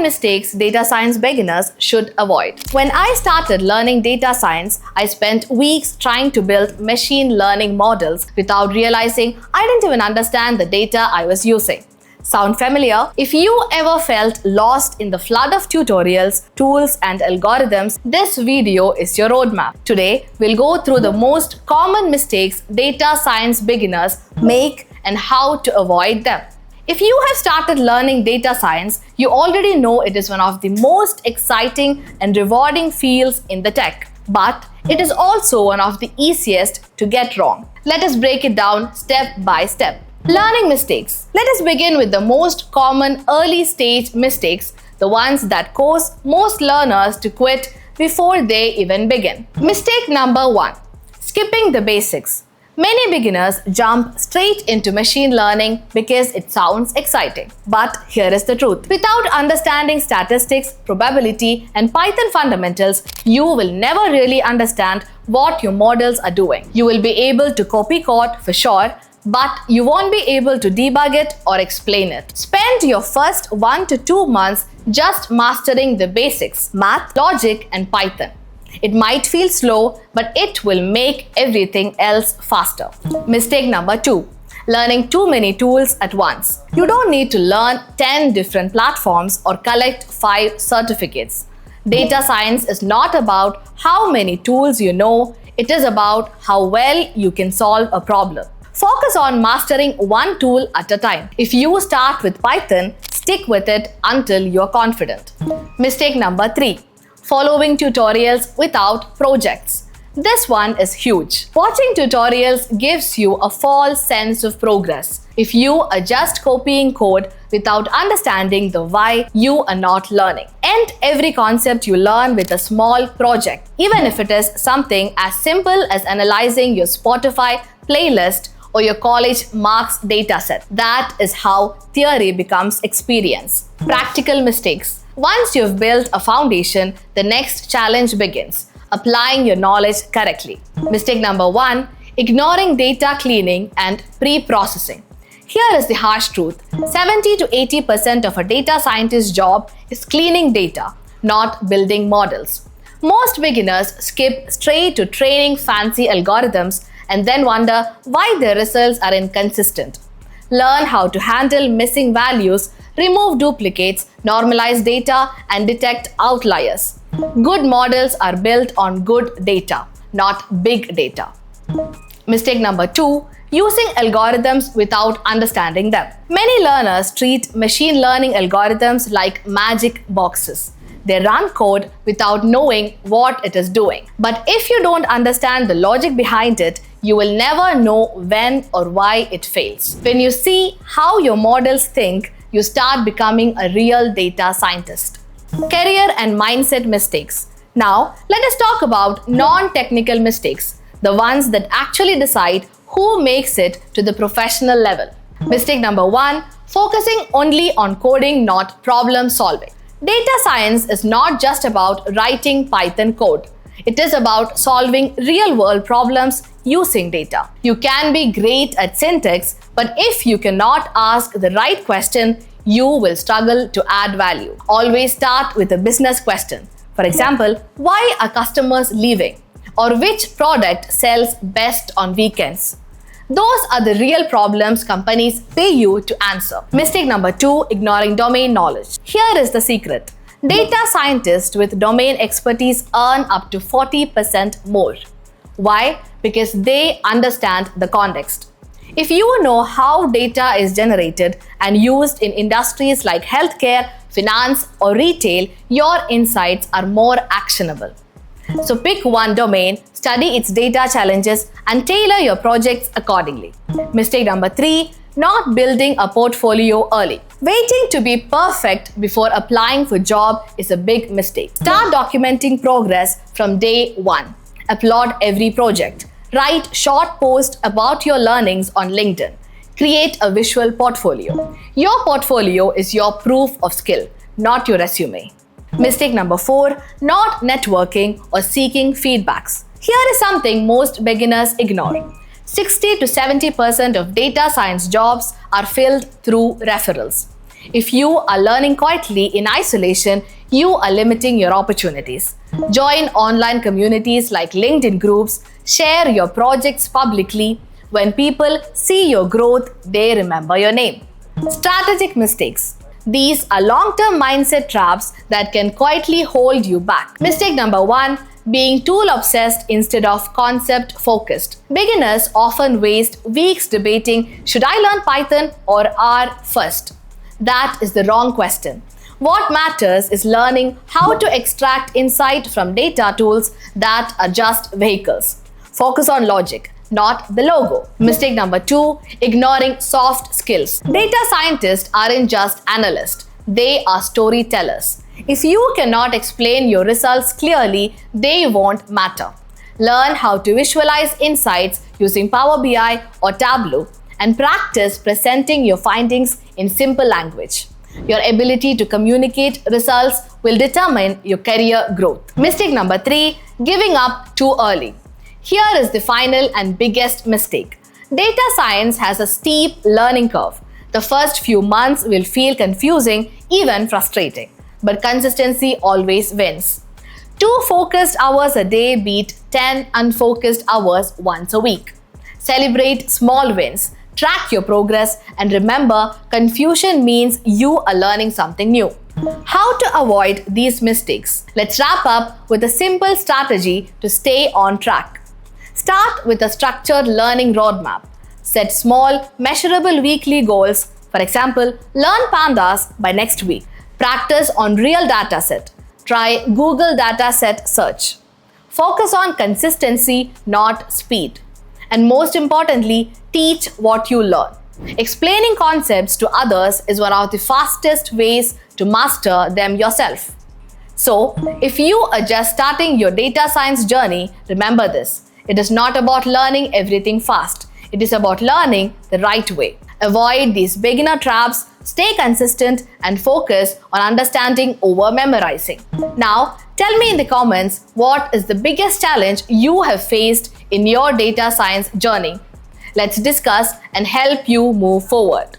mistakes data science beginners should avoid. When I started learning data science, I spent weeks trying to build machine learning models without realizing I didn't even understand the data I was using. Sound familiar? If you ever felt lost in the flood of tutorials, tools, and algorithms, this video is your roadmap. Today, we'll go through the most common mistakes data science beginners make and how to avoid them. If you have started learning data science, you already know it is one of the most exciting and rewarding fields in the tech. But it is also one of the easiest to get wrong. Let us break it down step by step. Learning mistakes. Let us begin with the most common early stage mistakes, the ones that cause most learners to quit before they even begin. Mistake number 1. Skipping the basics. Many beginners jump straight into machine learning because it sounds exciting. But here is the truth. Without understanding statistics, probability, and Python fundamentals, you will never really understand what your models are doing. You will be able to copy code for sure, but you won't be able to debug it or explain it. Spend your first 1 to 2 months just mastering the basics, math, logic, and Python. It might feel slow, but it will make everything else faster. Mistake number 2. Learning too many tools at once. You don't need to learn 10 different platforms or collect 5 certificates. Data science is not about how many tools you know, it is about how well you can solve a problem. Focus on mastering one tool at a time. If you start with Python, stick with it until you're confident. Mistake number 3. Following tutorials without projects. This one is huge. Watching tutorials gives you a false sense of progress. If you are just copying code without understanding the why, you are not learning. End every concept you learn with a small project, even if it is something as simple as analyzing your Spotify playlist or your college marks dataset. That is how theory becomes experience. Practical mistakes. Once you've built a foundation, the next challenge begins, applying your knowledge correctly. Mistake number 1, ignoring data cleaning and pre-processing. Here is the harsh truth. 70 to 80% of a data scientist's job is cleaning data, not building models. Most beginners skip straight to training fancy algorithms and then wonder why their results are inconsistent. Learn how to handle missing values, remove duplicates, normalize data, and detect outliers. Good models are built on good data, not big data. Mistake number 2, using algorithms without understanding them. Many learners treat machine learning algorithms like magic boxes. They run code without knowing what it is doing. But if you don't understand the logic behind it, you will never know when or why it fails. When you see how your models think, you start becoming a real data scientist. Career and mindset mistakes. Now, let us talk about non-technical mistakes, the ones that actually decide who makes it to the professional level. Mistake number 1, focusing only on coding, not problem solving. Data science is not just about writing Python code. It is about solving real-world problems using data. You can be great at syntax, but if you cannot ask the right question, you will struggle to add value. Always start with a business question. For example, why are customers leaving? Or which product sells best on weekends? Those are the real problems companies pay you to answer. Mistake number 2, ignoring domain knowledge. Here is the secret. Data scientists with domain expertise earn up to 40% more. Why? Because they understand the context. If you know how data is generated and used in industries like healthcare, finance, or retail, your insights are more actionable. So pick one domain, study its data challenges, and tailor your projects accordingly. Mistake number 3, not building a portfolio early. Waiting to be perfect before applying for a job is a big mistake. Start documenting progress from day 1. Applaud every project. Write short posts about your learnings on LinkedIn. Create a visual portfolio. Your portfolio is your proof of skill, not your resume. Mistake number 4, not networking or seeking feedbacks. Here is something most beginners ignore. 60 to 70% of data science jobs are filled through referrals. If you are learning quietly in isolation, you are limiting your opportunities. Join online communities like LinkedIn groups, share your projects publicly. When people see your growth, they remember your name. Strategic mistakes. These are long-term mindset traps that can quietly hold you back. Mistake number 1, being tool obsessed instead of concept focused. Beginners often waste weeks debating, should I learn Python or R first? That is the wrong question. What matters is learning how to extract insight from data tools that are just vehicles. Focus on logic, not the logo. Mistake number 2, ignoring soft skills. Data scientists aren't just analysts, they are storytellers. If you cannot explain your results clearly, they won't matter. Learn how to visualize insights using Power BI or Tableau and practice presenting your findings in simple language. Your ability to communicate results will determine your career growth. Mistake number 3, giving up too early. Here is the final and biggest mistake. Data science has a steep learning curve. The first few months will feel confusing, even frustrating. But consistency always wins. 2 focused hours a day beat 10 unfocused hours once a week. Celebrate small wins, track your progress, and remember, confusion means you are learning something new. How to avoid these mistakes? Let's wrap up with a simple strategy to stay on track. Start with a structured learning roadmap. Set small, measurable weekly goals. For example, learn pandas by next week. Practice on real dataset. Try Google dataset search. Focus on consistency, not speed. And most importantly, teach what you learn. Explaining concepts to others is one of the fastest ways to master them yourself. So, if you are just starting your data science journey, remember this. It is not about learning everything fast. It is about learning the right way. Avoid these beginner traps, stay consistent, and focus on understanding over memorizing. Now, tell me in the comments what is the biggest challenge you have faced in your data science journey. Let's discuss and help you move forward.